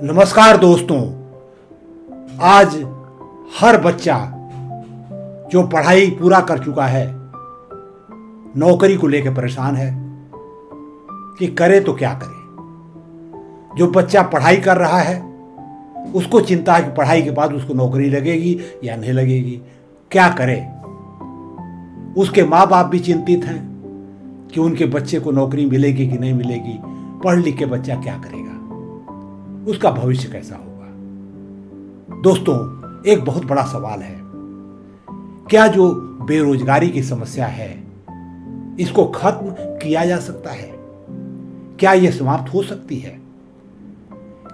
नमस्कार दोस्तों। आज हर बच्चा जो पढ़ाई पूरा कर चुका है नौकरी को लेकर परेशान है कि करे तो क्या करे। जो बच्चा पढ़ाई कर रहा है उसको चिंता है कि पढ़ाई के बाद उसको नौकरी लगेगी या नहीं लगेगी, क्या करे। उसके माँ बाप भी चिंतित हैं कि उनके बच्चे को नौकरी मिलेगी कि नहीं मिलेगी, पढ़ लिख के बच्चा क्या करेगा, उसका भविष्य कैसा होगा। दोस्तों, एक बहुत बड़ा सवाल है, क्या जो बेरोजगारी की समस्या है इसको खत्म किया जा सकता है? क्या यह समाप्त हो सकती है?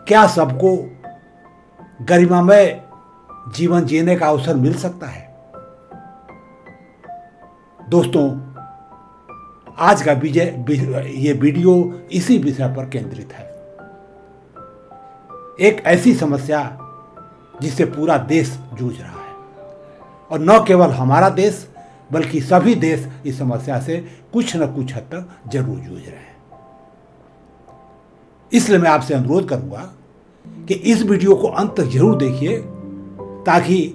क्या सबको गरिमामय जीवन जीने का अवसर मिल सकता है? दोस्तों, आज का ये वीडियो इसी विषय पर केंद्रित है। एक ऐसी समस्या जिससे पूरा देश जूझ रहा है, और न केवल हमारा देश बल्कि सभी देश इस समस्या से कुछ न कुछ हद तक जरूर जूझ रहे हैं। इसलिए मैं आपसे अनुरोध करूंगा कि इस वीडियो को अंत तक जरूर देखिए ताकि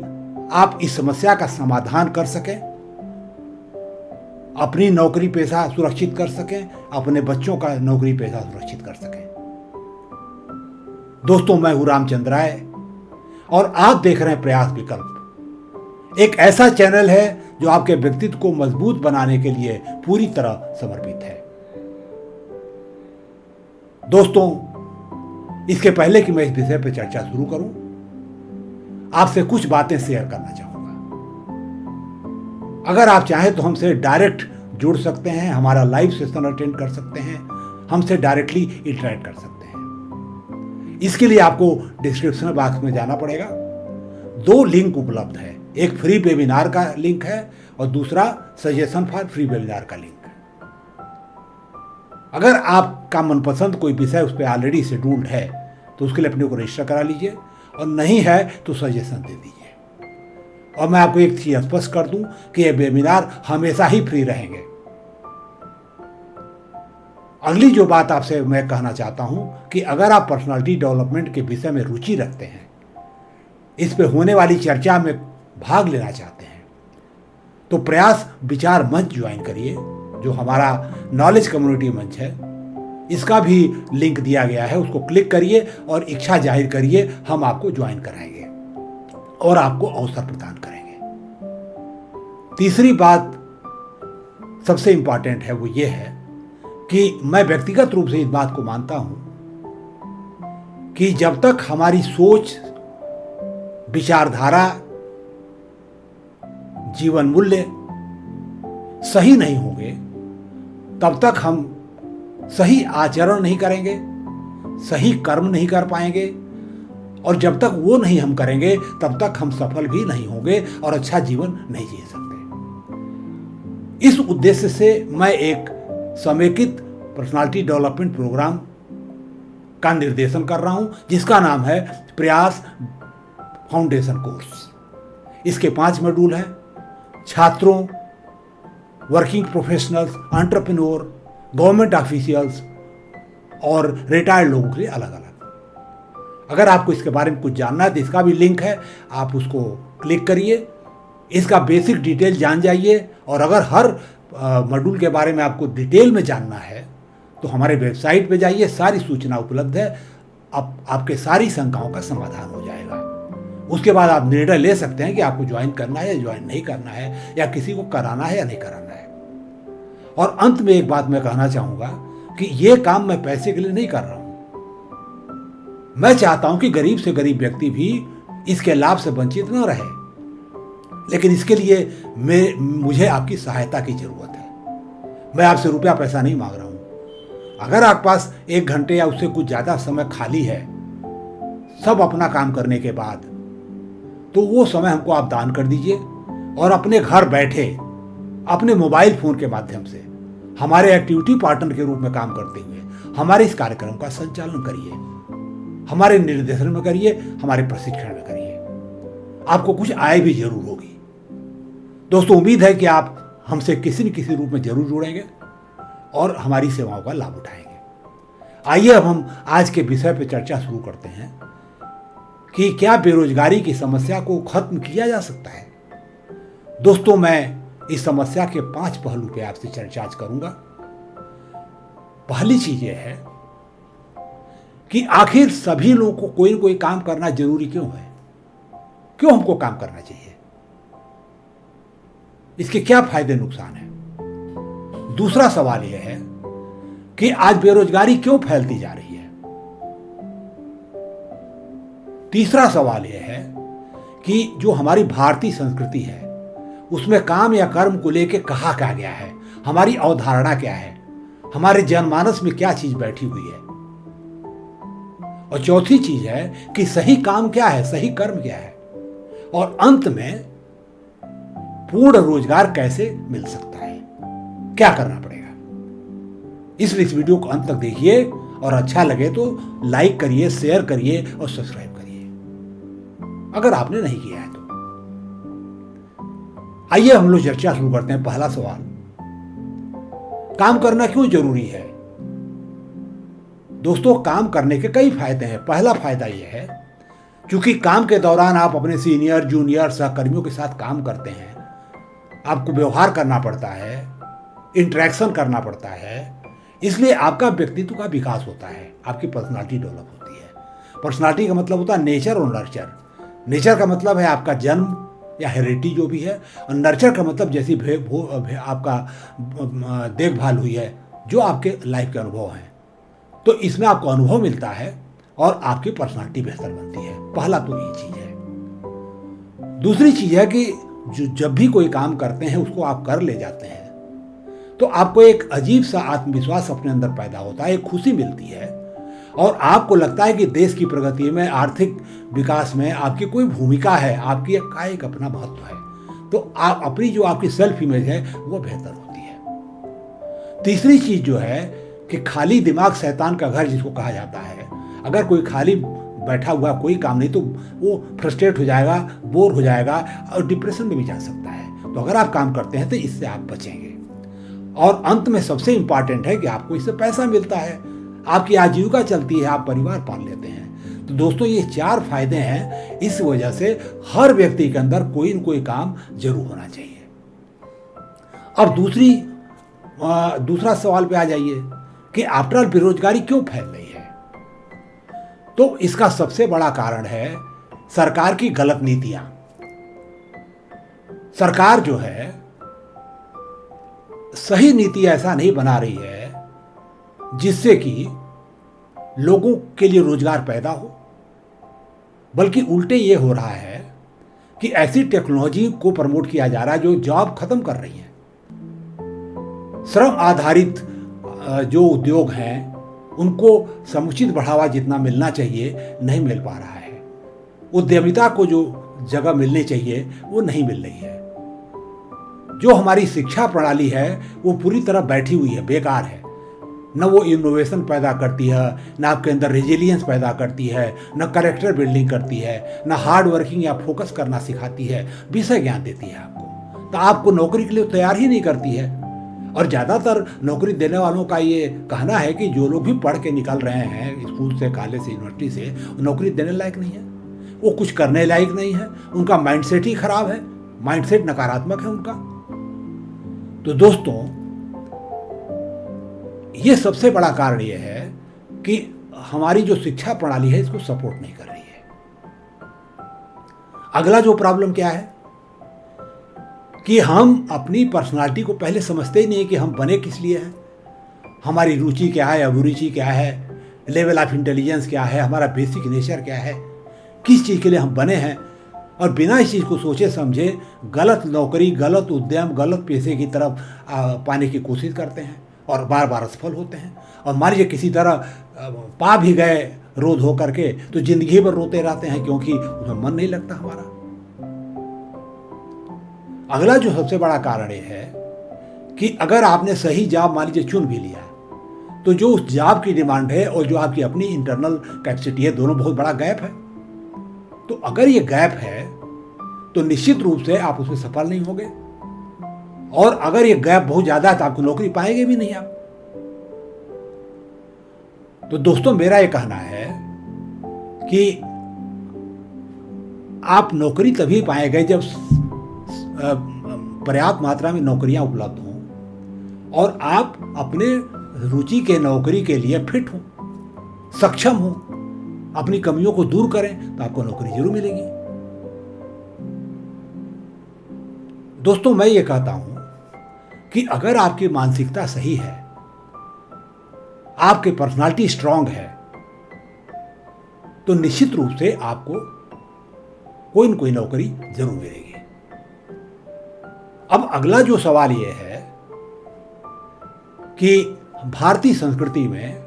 आप इस समस्या का समाधान कर सकें, अपनी नौकरी पेशा सुरक्षित कर सकें, अपने बच्चों का नौकरी पेशा सुरक्षित कर सकें। दोस्तों, मैं हूं रामचंद्र राय और आप देख रहे हैं प्रयास विकल्प, एक ऐसा चैनल है जो आपके व्यक्तित्व को मजबूत बनाने के लिए पूरी तरह समर्पित है। दोस्तों, इसके पहले कि मैं इस विषय पर चर्चा शुरू करूं, आपसे कुछ बातें शेयर करना चाहूंगा। अगर आप चाहें तो हमसे डायरेक्ट जुड़ सकते हैं, हमारा लाइव सेशन अटेंड कर सकते हैं, हमसे डायरेक्टली इंटरेक्ट कर सकते हैं। इसके लिए आपको डिस्क्रिप्शन बॉक्स में जाना पड़ेगा। 2 लिंक उपलब्ध है, एक फ्री वेबिनार का लिंक है और दूसरा सजेशन फॉर फ्री वेबिनार का लिंक है। अगर आपका मनपसंद कोई विषय उस पर ऑलरेडी शेड्यूल्ड है तो उसके लिए अपने को रजिस्टर करा लीजिए, और नहीं है तो सजेशन दे दीजिए। और मैं आपको एक चीज स्पष्ट कर दूं कि ये वेबिनार हमेशा ही फ्री रहेंगे। अगली जो बात आपसे मैं कहना चाहता हूं कि अगर आप पर्सनालिटी डेवलपमेंट के विषय में रुचि रखते हैं, इस पे होने वाली चर्चा में भाग लेना चाहते हैं, तो प्रयास विचार मंच ज्वाइन करिए, जो हमारा नॉलेज कम्युनिटी मंच है। इसका भी लिंक दिया गया है, उसको क्लिक करिए और इच्छा जाहिर करिए, हम आपको ज्वाइन कराएंगे और आपको अवसर प्रदान करेंगे। तीसरी बात सबसे इंपॉर्टेंट है, वो ये है कि मैं व्यक्तिगत रूप से इस बात को मानता हूं कि जब तक हमारी सोच, विचारधारा, जीवन मूल्य सही नहीं होंगे, तब तक हम सही आचरण नहीं करेंगे, सही कर्म नहीं कर पाएंगे, और जब तक वो नहीं हम करेंगे तब तक हम सफल भी नहीं होंगे और अच्छा जीवन नहीं जी सकते। इस उद्देश्य से मैं एक समेकित पर्सनालिटी डेवलपमेंट प्रोग्राम का निर्देशन कर रहा हूं, जिसका नाम है प्रयास फाउंडेशन कोर्स। इसके 5 मॉड्यूल हैं, छात्रों, working professionals, entrepreneur, government officials और रिटायर्ड लोगों के लिए अलग अलग। अगर आपको इसके बारे में कुछ जानना है तो इसका भी लिंक है, आप उसको क्लिक करिए, इसका बेसिक डिटेल जान जाइए। और अगर हर मॉड्यूल के बारे में आपको डिटेल में जानना है तो हमारे वेबसाइट पे जाइए, सारी सूचना उपलब्ध है, आपके सारी शंकाओं का समाधान हो जाएगा। उसके बाद आप निर्णय ले सकते हैं कि आपको ज्वाइन करना है या ज्वाइन नहीं करना है, या किसी को कराना है या नहीं कराना है। और अंत में एक बात मैं कहना चाहूंगा कि ये काम मैं पैसे के लिए नहीं कर रहा हूं। मैं चाहता हूं कि गरीब से गरीब व्यक्ति भी इसके लाभ से वंचित न रहे, लेकिन इसके लिए मुझे आपकी सहायता की जरूरत है। मैं आपसे रुपया पैसा नहीं मांग रहा हूं। अगर आपके पास 1 घंटे या उससे कुछ ज्यादा समय खाली है सब अपना काम करने के बाद, तो वो समय हमको आप दान कर दीजिए, और अपने घर बैठे अपने मोबाइल फोन के माध्यम से हमारे एक्टिविटी पार्टनर के रूप में काम करते हुए हमारे इस कार्यक्रम का संचालन करिए, हमारे निर्देशन में करिए, हमारे प्रशिक्षण में करिए। आपको कुछ आय भी जरूर होगी। दोस्तों, उम्मीद है कि आप हमसे किसी न किसी रूप में जरूर जुड़ेंगे और हमारी सेवाओं का लाभ उठाएंगे। आइए अब हम आज के विषय पर चर्चा शुरू करते हैं कि क्या बेरोजगारी की समस्या को खत्म किया जा सकता है। दोस्तों, मैं इस समस्या के 5 पहलू पे आपसे चर्चा आज करूंगा। पहली चीज यह है कि आखिर सभी लोगों को कोई न कोई काम करना जरूरी क्यों है? क्यों हमको काम करना चाहिए? इसके क्या फायदे नुकसान हैं? दूसरा सवाल यह है कि आज बेरोजगारी क्यों फैलती जा रही है? तीसरा सवाल यह है कि जो हमारी भारतीय संस्कृति है उसमें काम या कर्म को लेकर कहा क्या गया है, हमारी अवधारणा क्या है, हमारे जनमानस में क्या चीज बैठी हुई है। और चौथी चीज है कि सही काम क्या है, सही कर्म क्या है, और अंत में पूर्ण रोजगार कैसे मिल सकता है, क्या करना पड़ेगा। इसलिए इस वीडियो को अंत तक देखिए और अच्छा लगे तो लाइक करिए, शेयर करिए और सब्सक्राइब करिए अगर आपने नहीं किया है तो। आइए हम लोग चर्चा शुरू करते हैं। पहला सवाल, काम करना क्यों जरूरी है? दोस्तों, काम करने के कई फायदे हैं। पहला फायदा यह है क्योंकि काम के दौरान आप अपने सीनियर, जूनियर, सहकर्मियों के साथ काम करते हैं, आपको व्यवहार करना पड़ता है, इंटरेक्शन करना पड़ता है, इसलिए आपका व्यक्तित्व का विकास होता है, आपकी पर्सनालिटी डेवलप होती है। पर्सनालिटी का मतलब होता है नेचर और नर्चर। नेचर का मतलब है आपका जन्म या हेरिडिटी जो भी है, और नर्चर का मतलब जैसी आपका देखभाल हुई है, जो आपके लाइफ के अनुभव हैं, तो इसमें आपको अनुभव मिलता है और आपकी पर्सनालिटी बेहतर बनती है। पहला तो ये चीज है। दूसरी चीज है कि जब भी कोई काम करते हैं उसको आप कर ले जाते हैं तो आपको एक अजीब सा आत्मविश्वास अपने अंदर पैदा होता है, एक खुशी मिलती है और आपको लगता है कि देश की प्रगति में, आर्थिक विकास में आपकी कोई भूमिका है, आपकी एक अपना महत्व है। तो आप अपनी जो आपकी सेल्फ इमेज है वो बेहतर होती है। तीसरी चीज जो है कि खाली दिमाग शैतान का घर जिसको कहा जाता है। अगर कोई खाली बैठा हुआ कोई काम नहीं तो वो फ्रस्ट्रेट हो जाएगा, बोर हो जाएगा और डिप्रेशन में भी जा सकता है। तो अगर आप काम करते हैं तो इससे आप बचेंगे। और अंत में सबसे इंपॉर्टेंट है कि आपको इससे पैसा मिलता है, आपकी आजीविका चलती है, आप परिवार पाल लेते हैं। तो दोस्तों, ये 4 फायदे हैं। इस वजह से हर व्यक्ति के अंदर कोई न कोई काम जरूर होना चाहिए। अब दूसरा सवाल पे आ जाइए कि आफ्टर ऑल बेरोजगारी क्यों फैल रही है? तो इसका सबसे बड़ा कारण है सरकार की गलत नीतियां। सरकार जो है सही नीति ऐसा नहीं बना रही है जिससे कि लोगों के लिए रोजगार पैदा हो, बल्कि उल्टे ये हो रहा है कि ऐसी टेक्नोलॉजी को प्रमोट किया जा रहा है जो जॉब खत्म कर रही है। श्रम आधारित जो उद्योग हैं उनको समुचित बढ़ावा जितना मिलना चाहिए नहीं मिल पा रहा है। उद्यमिता को जो जगह मिलनी चाहिए वो नहीं मिल रही है। जो हमारी शिक्षा प्रणाली है वो पूरी तरह बैठी हुई है, बेकार है। न वो इनोवेशन पैदा करती है, न आपके अंदर रेजिलियंस पैदा करती है, न कैरेक्टर बिल्डिंग करती है, न हार्ड वर्किंग या फोकस करना सिखाती है, विषय ज्ञान देती है आपको। तो आपको नौकरी के लिए तैयार ही नहीं करती है। और ज़्यादातर नौकरी देने वालों का ये कहना है कि जो लोग भी पढ़ के निकल रहे हैं स्कूल से, कॉलेज से, यूनिवर्सिटी से, नौकरी देने लायक नहीं है, वो कुछ करने लायक नहीं है, उनका माइंडसेट ही खराब है, माइंडसेट नकारात्मक है उनका। तो दोस्तों, ये सबसे बड़ा कारण ये है कि हमारी जो शिक्षा प्रणाली है इसको सपोर्ट नहीं कर रही है। अगला जो प्रॉब्लम क्या है कि हम अपनी पर्सनालिटी को पहले समझते ही नहीं कि हम बने किस लिए हैं, हमारी रुचि क्या है, अभिरुचि क्या है, लेवल ऑफ इंटेलिजेंस क्या है, हमारा बेसिक नेचर क्या है, किस चीज़ के लिए हम बने हैं। और बिना इस चीज़ को सोचे समझे गलत नौकरी, गलत उद्यम, गलत पैसे की तरफ पाने की कोशिश करते हैं और बार बार असफल होते हैं। और मान लीजिए किसी तरह पा भी गए रोध हो करके तो जिंदगी भर रोते रहते हैं क्योंकि उसमें मन नहीं लगता हमारा। अगला जो सबसे बड़ा कारण ये है कि अगर आपने सही जॉब मान लीजिए चुन भी लिया तो जो उस जॉब की डिमांड है और जो आपकी अपनी इंटरनल कैपेसिटी है, दोनों बहुत बड़ा गैप है। तो अगर ये गैप है तो निश्चित रूप से आप उसमें सफल नहीं होंगे, और अगर ये गैप बहुत ज्यादा है तो आपको नौकरी पाएंगे भी नहीं आप। तो दोस्तों, मेरा ये कहना है कि आप नौकरी तभी पाएंगे जब पर्याप्त मात्रा में नौकरियां उपलब्ध हों और आप अपने रुचि के नौकरी के लिए फिट हों, सक्षम हों, अपनी कमियों को दूर करें, तो आपको नौकरी जरूर मिलेगी। दोस्तों, मैं ये कहता हूं कि अगर आपकी मानसिकता सही है, आपकी पर्सनालिटी स्ट्रांग है, तो निश्चित रूप से आपको कोई न कोई नौकरी जरूर मिलेगी। अब अगला जो सवाल यह है कि भारतीय संस्कृति में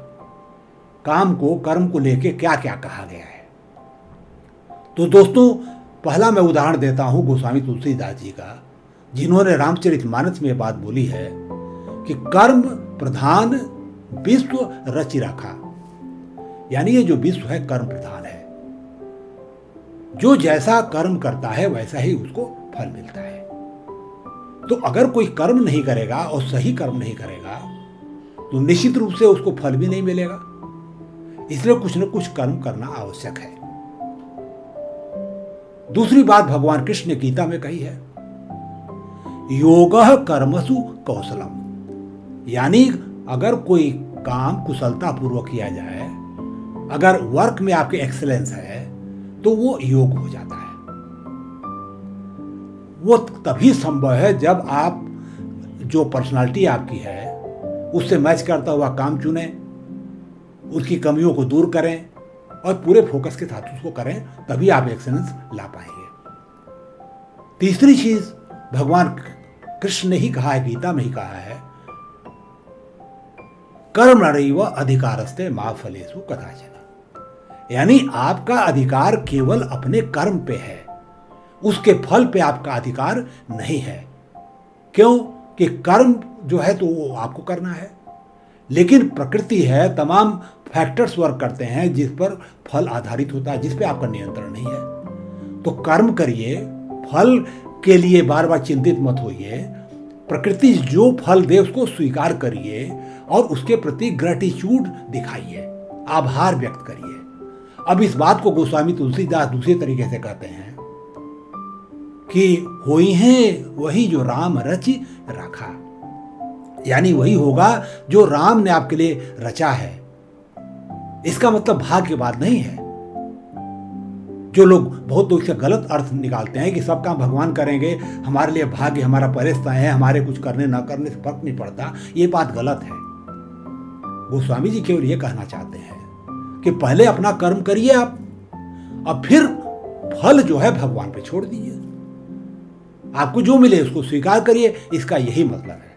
काम को, कर्म को लेके क्या क्या कहा गया है। तो दोस्तों, पहला मैं उदाहरण देता हूं गोस्वामी तुलसीदास जी का, जिन्होंने रामचरितमानस में बात बोली है कि कर्म प्रधान विश्व रचि रखा। यानी ये जो विश्व है कर्म प्रधान है, जो जैसा कर्म करता है वैसा ही उसको फल मिलता है। तो अगर कोई कर्म नहीं करेगा और सही कर्म नहीं करेगा तो निश्चित रूप से उसको फल भी नहीं मिलेगा। इसलिए कुछ न कुछ कर्म करना आवश्यक है। दूसरी बात भगवान कृष्ण ने गीता में कही है, योगः कर्मसु कौशलम। यानी अगर कोई काम कुशलता पूर्वक किया जाए, अगर वर्क में आपके एक्सीलेंस है, तो वो योग हो जाता है। वो तभी संभव है जब आप जो पर्सनालिटी आपकी है उससे मैच करता हुआ काम चुनें, उसकी कमियों को दूर करें और पूरे फोकस के साथ उसको करें, तभी आप एक्सीलेंस ला पाएंगे। तीसरी चीज भगवान कृष्ण ने ही कहा है, गीता में ही कहा है, कर्मणैव अधिकारस्ते मा फलेषु कदाचन। यानी आपका अधिकार केवल अपने कर्म पे है, उसके फल पे आपका अधिकार नहीं है। क्यों? कि कर्म जो है तो वो आपको करना है, लेकिन प्रकृति है, तमाम फैक्टर्स वर्क करते हैं जिस पर फल आधारित होता है, जिस पे आपका नियंत्रण नहीं है। तो कर्म करिए, फल के लिए बार बार चिंतित मत होइए। प्रकृति जो फल दे उसको स्वीकार करिए और उसके प्रति ग्रेटिट्यूड दिखाइए, आभार व्यक्त करिए। अब इस बात को गोस्वामी तुलसीदास दूसरे तरीके से कहते हैं कि होई है वही जो राम रचि रखा। यानी वही होगा जो राम ने आपके लिए रचा है। इसका मतलब भाग्य की बात नहीं है। जो लोग, बहुत लोग इसका गलत अर्थ निकालते हैं कि सब काम भगवान करेंगे, हमारे लिए भाग्य हमारा परिस्थिति है, हमारे कुछ करने ना करने से फर्क नहीं पड़ता। ये बात गलत है। गोस्वामी जी केवल ये कहना चाहते हैं कि पहले अपना कर्म करिए आप, और फिर फल जो है भगवान पे छोड़ दीजिए। आपको जो मिले उसको स्वीकार करिए, इसका यही मतलब है।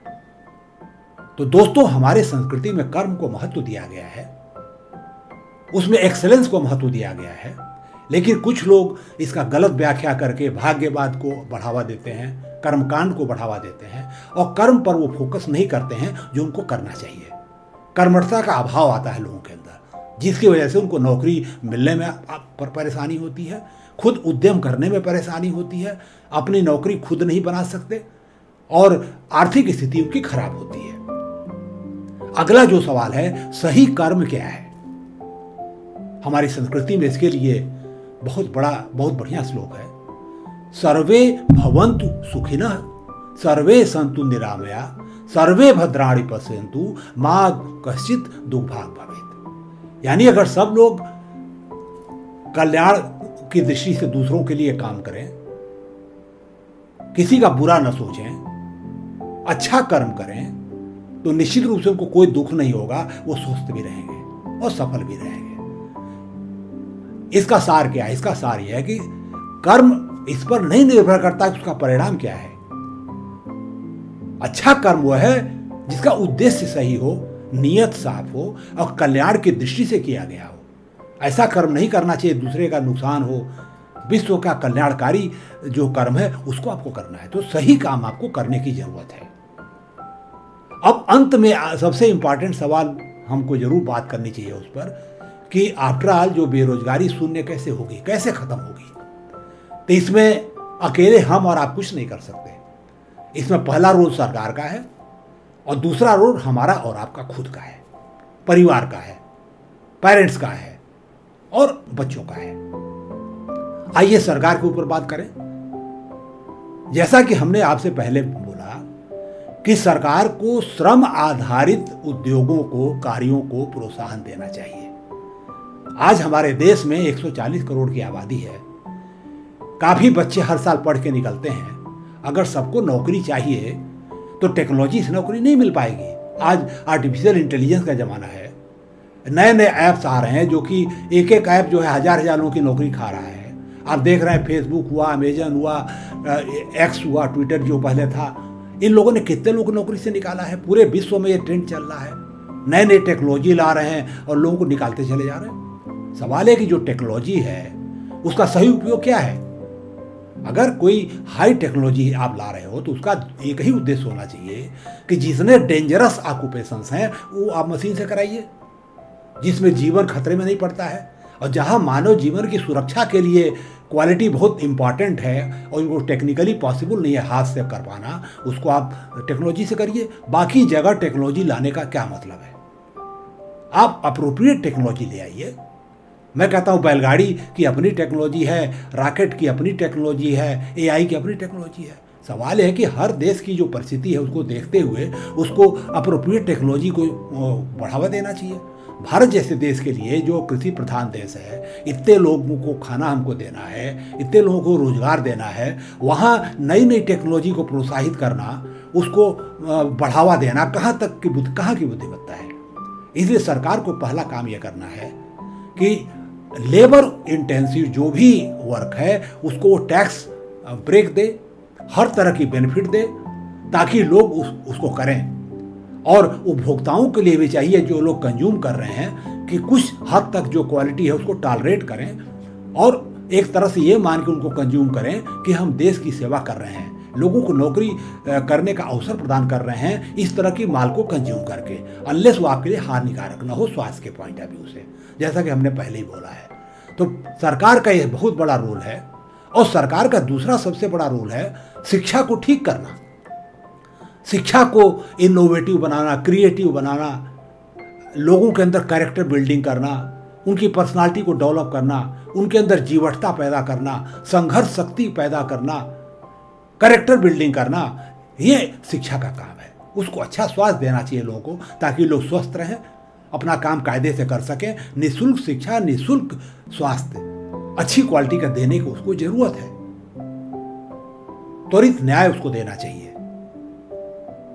तो दोस्तों, हमारे संस्कृति में कर्म को महत्व दिया गया है, उसमें एक्सेलेंस को महत्व दिया गया है, लेकिन कुछ लोग इसका गलत व्याख्या करके भाग्यवाद को बढ़ावा देते हैं, कर्मकांड को बढ़ावा देते हैं और कर्म पर वो फोकस नहीं करते हैं जो उनको करना चाहिए। कर्मठता का अभाव आता है लोगों के अंदर, जिसकी वजह से उनको नौकरी मिलने में परेशानी होती है, खुद उद्यम करने में परेशानी होती है, अपनी नौकरी खुद नहीं बना सकते और आर्थिक स्थिति उनकी खराब होती है। अगला जो सवाल है, सही कर्म क्या है? हमारी संस्कृति में इसके लिए बहुत बढ़िया श्लोक है, सर्वे भवन्तु सुखिनः सर्वे सन्तु निरामया सर्वे भद्राणि पश्यन्तु मा कश्चित् दुर्भाग् भवेत्। यानी अगर सब लोग कल्याण की दृष्टि से दूसरों के लिए काम करें, किसी का बुरा न सोचें, अच्छा कर्म करें, तो निश्चित रूप से उनको कोई दुख नहीं होगा, वो स्वस्थ भी रहेंगे और सफल भी रहेंगे। इसका सार क्या है? इसका सार यह है कि कर्म इस पर नहीं निर्भर करता कि उसका परिणाम क्या है। अच्छा कर्म वह है जिसका उद्देश्य सही हो, नियत साफ हो और कल्याण की दृष्टि से किया गया हो। ऐसा कर्म नहीं करना चाहिए दूसरे का नुकसान हो। विश्व का कल्याणकारी जो कर्म है उसको आपको करना है, तो सही काम आपको करने की जरूरत है। अब अंत में सबसे इंपॉर्टेंट सवाल हमको जरूर बात करनी चाहिए उस पर कि आफ्टर ऑल जो बेरोजगारी शून्य कैसे होगी, कैसे खत्म होगी। तो इसमें अकेले हम और आप कुछ नहीं कर सकते। इसमें पहला रोल सरकार का है और दूसरा रोल हमारा और आपका खुद का है, परिवार का है। पेरेंट्स का है और बच्चों का है। आइए सरकार के ऊपर बात करें। जैसा कि हमने आपसे पहले बोला कि सरकार को श्रम आधारित उद्योगों को, कार्यों को प्रोत्साहन देना चाहिए। आज हमारे देश में 140 करोड़ की आबादी है, काफी बच्चे हर साल पढ़ के निकलते हैं। अगर सबको नौकरी चाहिए तो टेक्नोलॉजी से नौकरी नहीं मिल पाएगी। आज आर्टिफिशियल इंटेलिजेंस का ज़माना है, नए नए ऐप्स आ रहे हैं जो कि एक एक ऐप जो है हजार हजार लोगों की नौकरी खा रहा है। आप देख रहे हैं फेसबुक हुआ, अमेजन हुआ, एक्स हुआ, ट्विटर जो पहले था, इन लोगों ने कितने लोगों को नौकरी से निकाला है। पूरे विश्व में ये ट्रेंड चल रहा है, नए नए टेक्नोलॉजी ला रहे हैं और लोगों को निकालते चले जा रहे हैं। सवाल है कि जो टेक्नोलॉजी है उसका सही उपयोग क्या है। अगर कोई हाई टेक्नोलॉजी आप ला रहे हो तो उसका एक ही उद्देश्य होना चाहिए कि जितने डेंजरस ऑक्यूपेशंस हैं वो आप मशीन से कराइए, जिसमें जीवन खतरे में नहीं पड़ता है, और जहां मानव जीवन की सुरक्षा के लिए क्वालिटी बहुत इंपॉर्टेंट है और वो टेक्निकली पॉसिबल नहीं है हाथ से कर पाना, उसको आप टेक्नोलॉजी से करिए। बाकी जगह टेक्नोलॉजी लाने का क्या मतलब है। आप अप्रोप्रिएट टेक्नोलॉजी ले आइए। मैं कहता हूँ बैलगाड़ी की अपनी टेक्नोलॉजी है, रॉकेट की अपनी टेक्नोलॉजी है, एआई की अपनी टेक्नोलॉजी है। सवाल है कि हर देश की जो परिस्थिति है उसको देखते हुए उसको अप्रोप्रिएट टेक्नोलॉजी को बढ़ावा देना चाहिए। भारत जैसे देश के लिए जो कृषि प्रधान देश है, इतने लोगों को खाना हमको देना है, इतने लोगों को रोजगार देना है, वहाँ नई नई टेक्नोलॉजी को प्रोत्साहित करना, उसको बढ़ावा देना कहाँ की बुद्धिमत्ता है। इसलिए सरकार को पहला काम यह करना है कि लेबर इंटेंसिव जो भी वर्क है उसको टैक्स ब्रेक दे, हर तरह की बेनिफिट दे ताकि लोग उसको करें। और उपभोक्ताओं के लिए भी चाहिए, जो लोग कंज्यूम कर रहे हैं, कि कुछ हद तक जो क्वालिटी है उसको टॉलरेट करें और एक तरह से ये मान के उनको कंज्यूम करें कि हम देश की सेवा कर रहे हैं, लोगों को नौकरी करने का अवसर प्रदान कर रहे हैं इस तरह की माल को कंज्यूम करके, अनलेस वो आपके लिए हानिकारक न हो स्वास्थ्य के पॉइंट ऑफ व्यू से, जैसा कि हमने पहले ही बोला है। तो सरकार का यह बहुत बड़ा रोल है। और सरकार का दूसरा सबसे बड़ा रोल है शिक्षा को ठीक करना, शिक्षा को इनोवेटिव बनाना, क्रिएटिव बनाना, लोगों के अंदर कैरेक्टर बिल्डिंग करना, उनकी पर्सनालिटी को डेवलप करना, उनके अंदर जीवटता पैदा करना, संघर्ष शक्ति पैदा करना, कैरेक्टर बिल्डिंग करना, ये शिक्षा का काम है। उसको अच्छा स्वास्थ्य देना चाहिए लोगों को ताकि लोग स्वस्थ रहें, अपना काम कायदे से कर सकें। निःशुल्क शिक्षा, निःशुल्क स्वास्थ्य, अच्छी क्वालिटी का देने की उसको जरूरत है। त्वरित न्याय उसको देना चाहिए।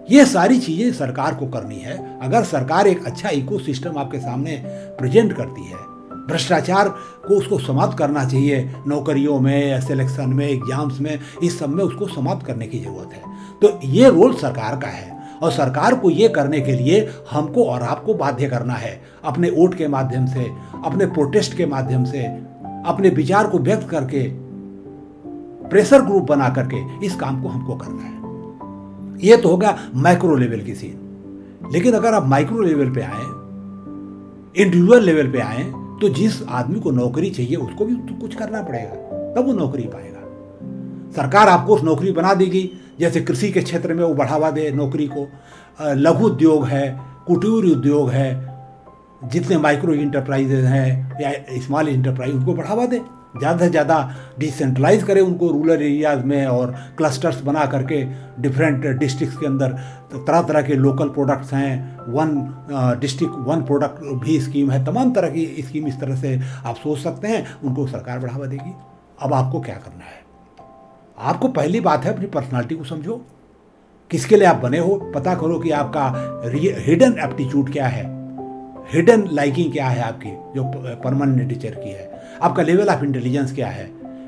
ये सारी चीजें सरकार को करनी है। अगर सरकार एक अच्छा इकोसिस्टम आपके सामने प्रेजेंट करती है, भ्रष्टाचार को उसको समाप्त करना चाहिए, नौकरियों में, सिलेक्शन में, एग्जाम्स में, इस सब में उसको समाप्त करने की जरूरत है। तो ये रोल सरकार का है और सरकार को ये करने के लिए हमको और आपको बाध्य करना है, अपने वोट के माध्यम से, अपने प्रोटेस्ट के माध्यम से, अपने विचार को व्यक्त करके, प्रेशर ग्रुप बना करके इस काम को हमको करना है। ये तो होगा माइक्रो लेवल की सीन। लेकिन अगर आप माइक्रो लेवल पे आए, इंडिविजुअल लेवल पे आए, तो जिस आदमी को नौकरी चाहिए उसको भी तो कुछ करना पड़ेगा, तब वो नौकरी पाएगा। सरकार आपको उस नौकरी बना देगी, जैसे कृषि के क्षेत्र में वो बढ़ावा दे नौकरी को, लघु उद्योग है, कुटीर उद्योग है, जितने माइक्रो इंटरप्राइजेज हैं या स्मॉल इंटरप्राइज, उनको बढ़ावा दे, ज़्यादा से ज़्यादा डिसेंट्रलाइज करें उनको रूरल एरियाज़ में, और क्लस्टर्स बना करके डिफरेंट डिस्ट्रिक्ट्स के अंदर तरह तरह के लोकल प्रोडक्ट्स हैं, वन डिस्ट्रिक्ट वन प्रोडक्ट भी स्कीम है, तमाम तरह की स्कीम इस तरह से आप सोच सकते हैं, उनको सरकार बढ़ावा देगी। अब आपको क्या करना है? आपको पहली बात है अपनी पर्सनालिटी को समझो, किसके लिए आप बने हो, पता करो कि आपका हिडन एप्टीट्यूड क्या है, हिडन लाइकिंग क्या है आपकी, जो परमानेंट नेचर की है, आपका लेवल ऑफ इंटेलिजेंस क्या है,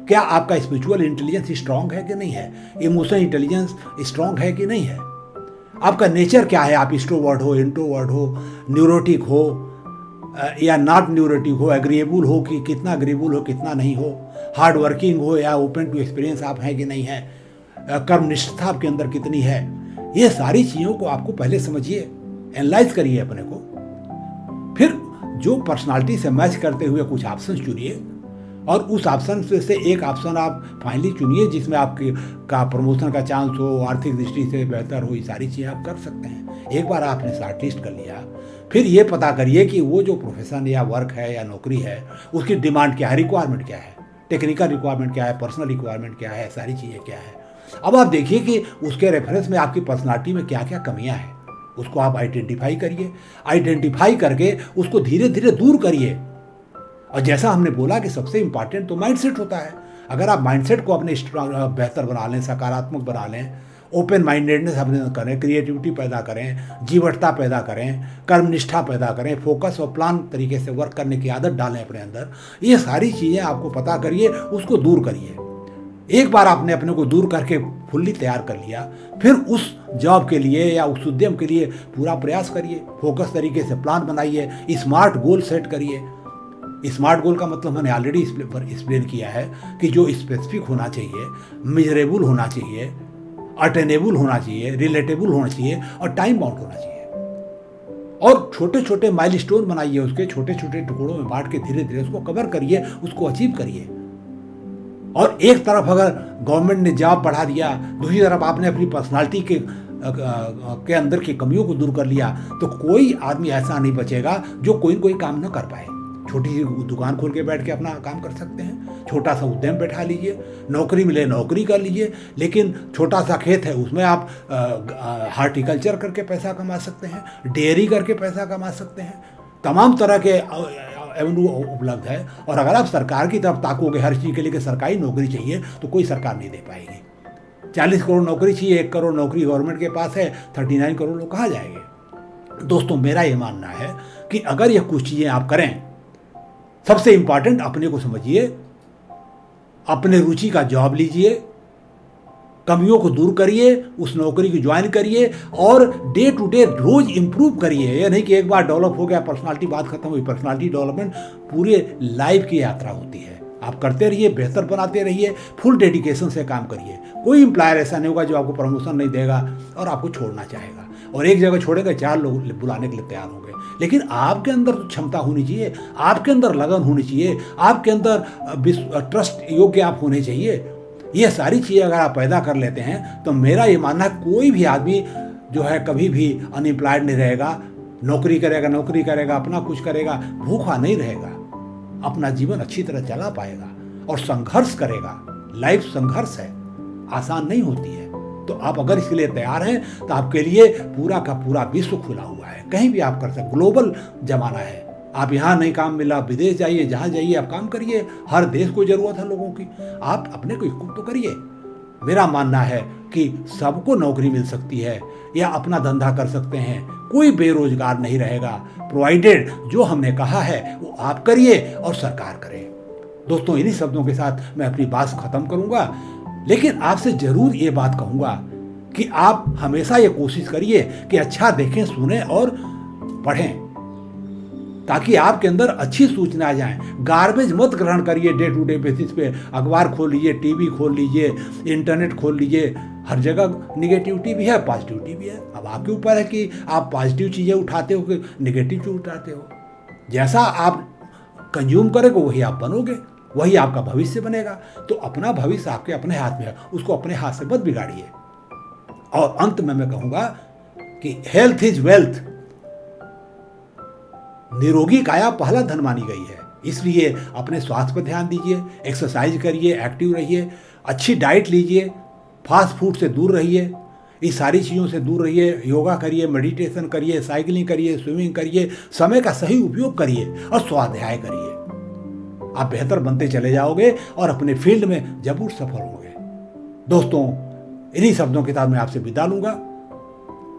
क्या आपका स्पिरिचुअल इंटेलिजेंस स्ट्रांग है कि नहीं है, इमोशनल इंटेलिजेंस स्ट्रांग है कि नहीं है, आपका नेचर क्या है, आप एक्सट्रोवर्ट हो, इंट्रोवर्ट हो, न्यूरोटिक हो या नॉट न्यूरोटिक हो, एग्रीएबल हो कि कितना एग्रीएबल हो, कितना नहीं हो, हार्ड वर्किंग हो या ओपन टू एक्सपीरियंस आप हैं कि नहीं है, कर्मनिष्ठता आपके अंदर कितनी है। ये सारी चीज़ों को आपको पहले समझिए, एनालाइज करिए अपने को, फिर जो पर्सनालिटी से मैच करते हुए कुछ ऑप्शन चुनिए और उस ऑप्शन से एक ऑप्शन आप फाइनली चुनिए जिसमें आपके का प्रमोशन का चांस हो, आर्थिक दृष्टि से बेहतर हो, ये सारी चीज़ें आप कर सकते हैं। एक बार आपने शॉर्ट लिस्ट कर लिया, फिर ये पता करिए कि वो जो प्रोफेशन या वर्क है या नौकरी है उसकी डिमांड क्या है, रिक्वायरमेंट क्या है, टेक्निकल रिक्वायरमेंट क्या है, पर्सनल रिक्वायरमेंट क्या है, सारी चीज़ें क्या है। अब आप देखिए कि उसके रेफरेंस में आपकी पर्सनालिटी में क्या क्या कमियां हैं, उसको आप आइडेंटिफाई करिए। आइडेंटिफाई करके उसको धीरे धीरे दूर करिए। और जैसा हमने बोला कि सबसे इंपॉर्टेंट तो माइंडसेट होता है। अगर आप माइंडसेट को अपने बेहतर बना लें, सकारात्मक बना लें, ओपन माइंडेडनेस अपने करें, क्रिएटिविटी पैदा करें, जीवटता पैदा करें, कर्मनिष्ठा पैदा करें, फोकस और प्लान तरीके से वर्क करने की आदत डालें अपने अंदर, ये सारी चीज़ें आपको पता करिए, उसको दूर करिए। एक बार आपने अपने को दूर करके फुल्ली तैयार कर लिया, फिर उस जॉब के लिए या उस उद्यम के लिए पूरा प्रयास करिए, फोकस तरीके से प्लान बनाइए, स्मार्ट गोल सेट करिए। स्मार्ट गोल का मतलब मैंने ऑलरेडी एक्सप्लेन किया है कि जो स्पेसिफिक होना चाहिए, मेजरेबल होना चाहिए, अटेनेबल होना चाहिए, रिलेटेबल होना चाहिए और टाइम बाउंड होना चाहिए। और छोटे छोटे माइलस्टोन बनाइए, उसके छोटे छोटे टुकड़ों में बांट के धीरे धीरे उसको कवर करिए, उसको अचीव करिए। और एक तरफ अगर गवर्नमेंट ने जॉब बढ़ा दिया, दूसरी तरफ आपने अपनी पर्सनालिटी के अंदर की कमियों को दूर कर लिया, तो कोई आदमी ऐसा नहीं बचेगा जो कोई काम न कर पाए। छोटी सी दुकान खोल के बैठ के अपना काम कर सकते हैं, छोटा सा उद्यम बैठा लीजिए, नौकरी मिले नौकरी कर लीजिए, लेकिन छोटा सा खेत है उसमें आप हार्टिकल्चर करके पैसा कमा सकते हैं, डेयरी करके पैसा कमा सकते हैं। तमाम तरह के एवेन्यू उपलब्ध है। और अगर आप सरकार की तरफ ताकोगे हर चीज़ के लिए कि सरकारी नौकरी चाहिए, तो कोई सरकार नहीं दे पाएगी। 40 करोड़ नौकरी चाहिए, 1 करोड़ नौकरी गवर्नमेंट के पास है, 39 करोड़ लोग कहाँ जाएंगे। दोस्तों, मेरा ये मानना है कि अगर ये कुछ चीज़ें आप करें, सबसे इंपॉर्टेंट अपने को समझिए, अपने रुचि का जॉब लीजिए, कमियों को दूर करिए, उस नौकरी को ज्वाइन करिए और डे टू डे रोज इंप्रूव करिए। यह नहीं कि एक बार डेवलप हो गया पर्सनालिटी, बात खत्म हुई। पर्सनालिटी डेवलपमेंट पूरे लाइफ की यात्रा होती है। आप करते रहिए, बेहतर बनाते रहिए, फुल डेडिकेशन से काम करिए। कोई एम्प्लॉयर ऐसा नहीं होगा जो आपको प्रमोशन नहीं देगा और आपको छोड़ना चाहेगा, और एक जगह छोड़ेगा 4 लोग बुलाने के लिए तैयार होंगे। लेकिन आपके अंदर तो क्षमता होनी चाहिए, आपके अंदर लगन होनी चाहिए, आपके अंदर ट्रस्ट योग्य आप होने चाहिए। ये सारी चीज़ें अगर आप पैदा कर लेते हैं तो मेरा ये मानना है कोई भी आदमी जो है कभी भी अनएम्प्लॉयड नहीं रहेगा। नौकरी करेगा, अपना कुछ करेगा, भूखा नहीं रहेगा, अपना जीवन अच्छी तरह चला पाएगा और संघर्ष करेगा। लाइफ संघर्ष है, आसान नहीं होती है। तो आप अगर इसके लिए तैयार हैं तो आपके लिए पूरा का पूरा विश्व खुला हुआ है, कहीं भी आप कर सकते। ग्लोबल जमाना है, आप यहाँ नहीं काम मिला, विदेश जाइए, जहाँ जाइए आप काम करिए। हर देश को जरूरत है लोगों की, आप अपने को इक्विप तो करिए। मेरा मानना है कि सबको नौकरी मिल सकती है या अपना धंधा कर सकते हैं, कोई बेरोजगार नहीं रहेगा, प्रोवाइडेड जो हमने कहा है वो आप करिए और सरकार करे। दोस्तों, इन्हीं शब्दों के साथ मैं अपनी बात खत्म करूंगा, लेकिन आपसे जरूर ये बात कहूंगा कि आप हमेशा ये कोशिश करिए कि अच्छा देखें, सुने और पढ़ें, ताकि आपके अंदर अच्छी सूचना आ जाए। गार्बेज मत ग्रहण करिए डे टू डे बेसिस पे। अखबार खोल लीजिए, टीवी खोल लीजिए, इंटरनेट खोल लीजिए, हर जगह निगेटिविटी भी है, पॉजिटिविटी भी है। अब आपके ऊपर है कि आप पॉजिटिव चीज़ें उठाते हो कि निगेटिव चीज़ उठाते हो। जैसा आप कंज्यूम करोगे वही आप बनोगे, वही आपका भविष्य बनेगा। तो अपना भविष्य आपके अपने हाथ में है, उसको अपने हाथ से मत बिगाड़िए। और अंत में मैं कहूँगा कि हेल्थ इज वेल्थ, निरोगी काया पहला धन मानी गई है। इसलिए अपने स्वास्थ्य पर ध्यान दीजिए, एक्सरसाइज करिए, एक्टिव रहिए, अच्छी डाइट लीजिए, फास्ट फूड से दूर रहिए, इस सारी चीज़ों से दूर रहिए। योगा करिए, मेडिटेशन करिए, साइकिलिंग करिए, स्विमिंग करिए, समय का सही उपयोग करिए और स्वाध्याय करिए। आप बेहतर बनते चले जाओगे और अपने फील्ड में जरूर सफल होंगे। दोस्तों, इन्हीं शब्दों के साथ मैं आपसे विदा लूंगा।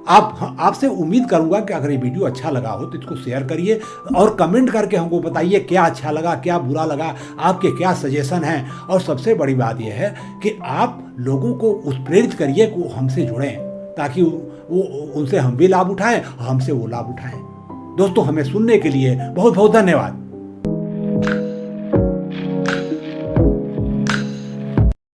आपसे उम्मीद करूंगा कि अगर ये वीडियो अच्छा लगा हो तो इसको शेयर करिए और कमेंट करके हमको बताइए क्या अच्छा लगा, क्या बुरा लगा, आपके क्या सजेशन हैं। और सबसे बड़ी बात यह है कि आप लोगों को प्रेरित करिए कि वो हमसे जुड़ें, ताकि वो उनसे हम भी लाभ उठाएं और हमसे वो लाभ उठाएं। दोस्तों, हमें सुनने के लिए बहुत बहुत धन्यवाद।